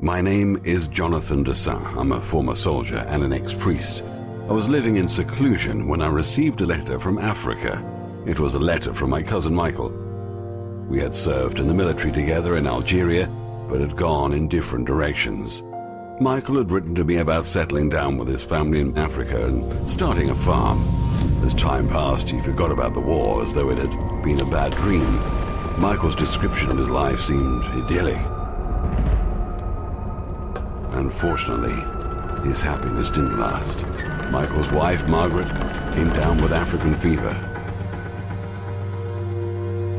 My name is Jonathan Dessin. I'm a former soldier and an ex-priest. I was living in seclusion when I received a letter from Africa. It was a letter from my cousin Michael. We had served in the military together in Algeria, but had gone in different directions. Michael had written to me about settling down with his family in Africa and starting a farm. As time passed, he forgot about the war as though it had been a bad dream. Michael's description of his life seemed idyllic. Unfortunately, his happiness didn't last. Michael's wife, Margaret, came down with African fever.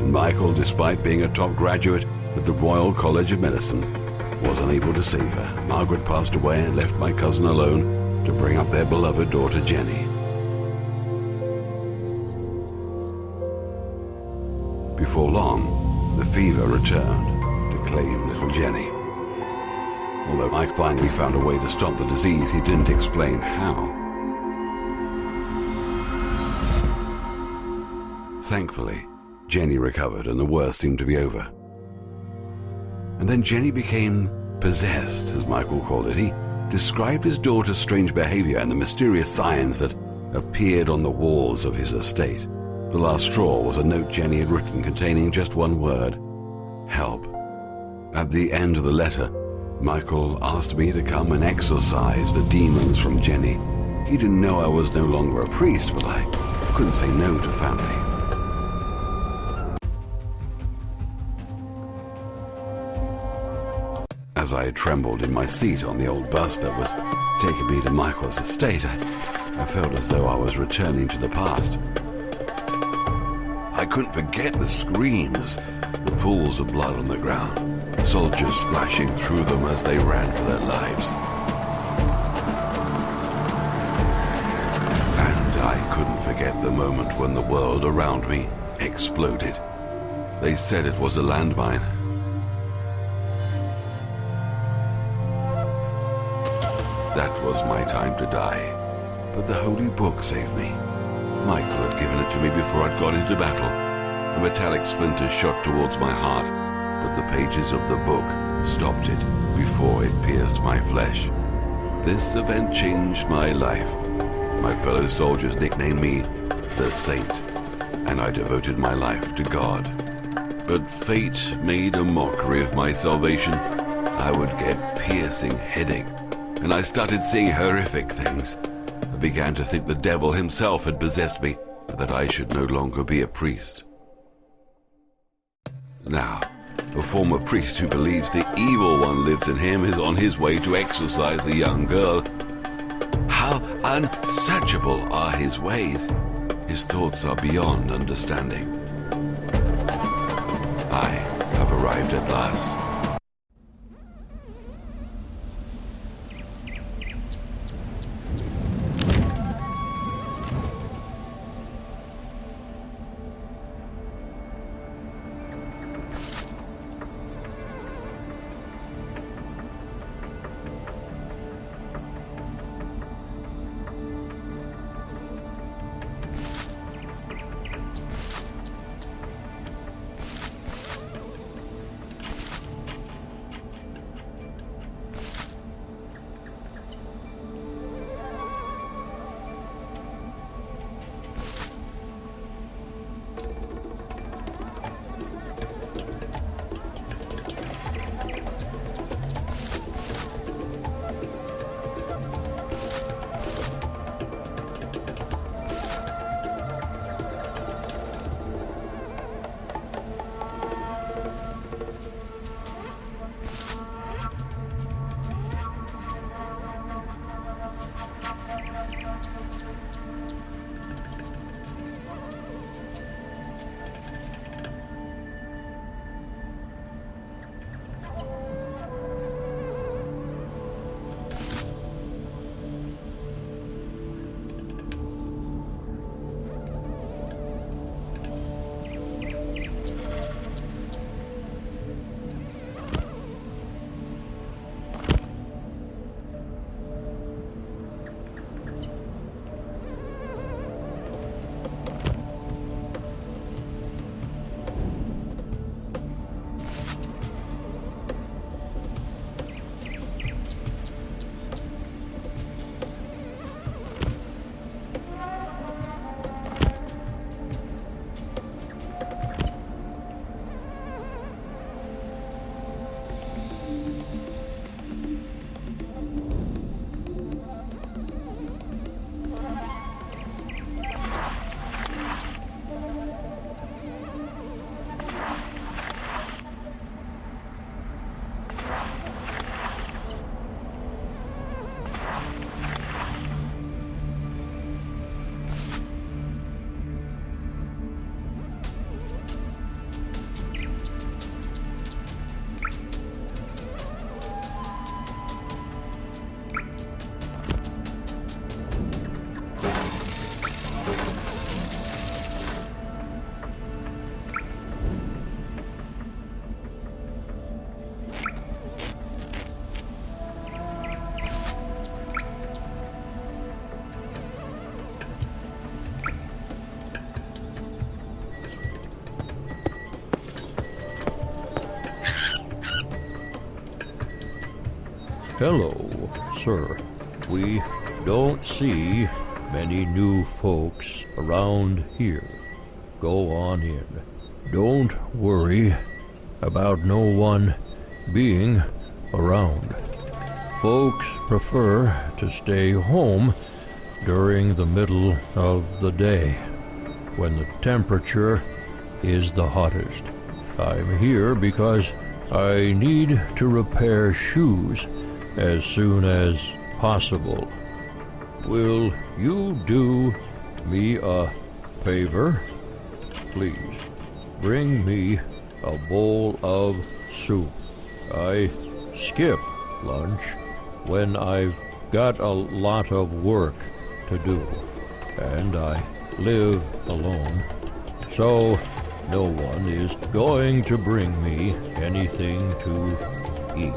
And Michael, despite being a top graduate at the Royal College of Medicine, was unable to save her. Margaret passed away and left my cousin alone to bring up their beloved daughter, Jenny. Before long, the fever returned to claim little Jenny. Although Mike finally found a way to stop the disease, he didn't explain how. Thankfully, Jenny recovered and the worst seemed to be over. And then Jenny became possessed, as Michael called it. He described his daughter's strange behavior and the mysterious signs that appeared on the walls of his estate. The last straw was a note Jenny had written containing just one word: help. At the end of the letter, Michael asked me to come and exorcise the demons from Jenny. He didn't know I was no longer a priest, but I couldn't say no to family. As I trembled in my seat on the old bus that was taking me to Michael's estate, I felt as though I was returning to the past. I couldn't forget the screams, the pools of blood on the ground, soldiers splashing through them as they ran for their lives. And I couldn't forget the moment when the world around me exploded. They said it was a landmine. That was my time to die, but the Holy Book saved me. Michael had given it to me before I'd got into battle. A metallic splinter shot towards my heart, but the pages of the book stopped it before it pierced my flesh. This event changed my life. My fellow soldiers nicknamed me the Saint, and I devoted my life to God. But fate made a mockery of my salvation. I would get piercing headache, and I started seeing horrific things. I began to think the devil himself had possessed me, and that I should no longer be a priest. Now, a former priest who believes the evil one lives in him is on his way to exorcise a young girl. How unsearchable are his ways! His thoughts are beyond understanding. I have arrived at last. Hello, sir. We don't see many new folks around here. Go on in. Don't worry about no one being around. Folks prefer to stay home during the middle of the day, when the temperature is the hottest. I'm here because I need to repair shoes as soon as possible. Will you do me a favor? Please, bring me a bowl of soup. I skip lunch when I've got a lot of work to do, and I live alone, so no one is going to bring me anything to eat.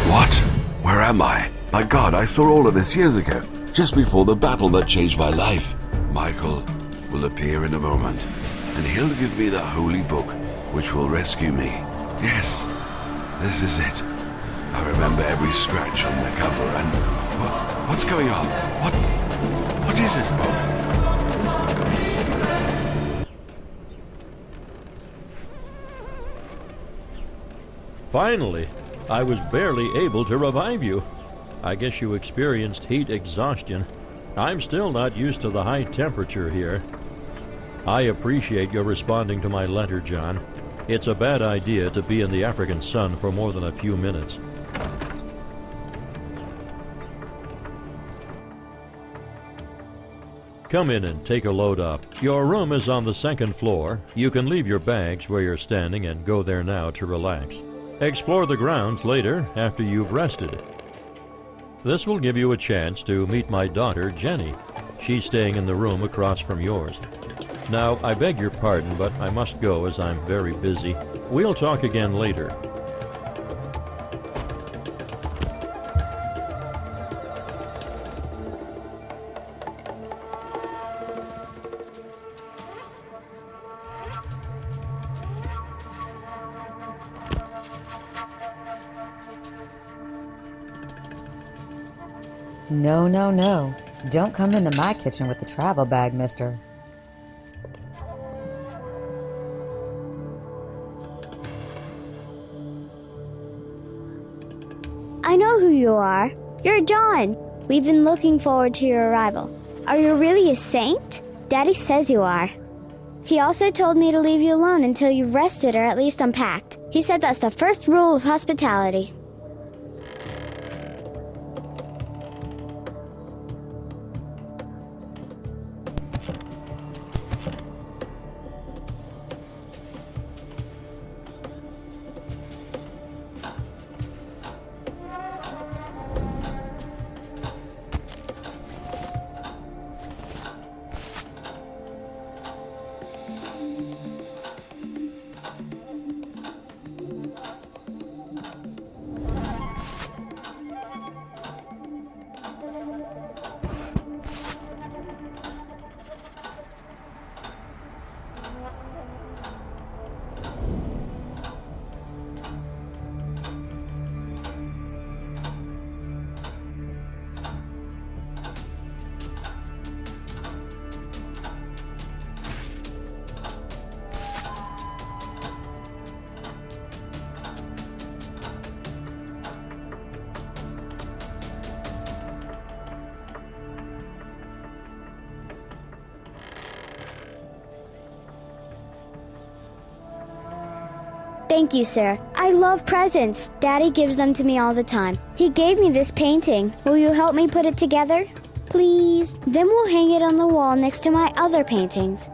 What? Where am I? My God, I saw all of this years ago, just before the battle that changed my life. Michael will appear in a moment, and he'll give me the holy book, which will rescue me. Yes, this is it. I remember every scratch on the cover, and what's going on? What is this book? Finally, I was barely able to revive you. I guess you experienced heat exhaustion. I'm still not used to the high temperature here. I appreciate your responding to my letter, John. It's a bad idea to be in the African sun for more than a few minutes. Come in and take a load up. Your room is on the second floor. You can leave your bags where you're standing and go there now to relax. Explore the grounds later after you've rested. This will give you a chance to meet my daughter, Jenny. She's staying in the room across from yours. Now, I beg your pardon, but I must go as I'm very busy. We'll talk again later. No, no, no. Don't come into my kitchen with the travel bag, mister. I know who you are. You're John. We've been looking forward to your arrival. Are you really a saint? Daddy says you are. He also told me to leave you alone until you've rested or at least unpacked. He said that's the first rule of hospitality. Thank you, sir. I love presents. Daddy gives them to me all the time. He gave me this painting. Will you help me put it together? Please. Then we'll hang it on the wall next to my other paintings.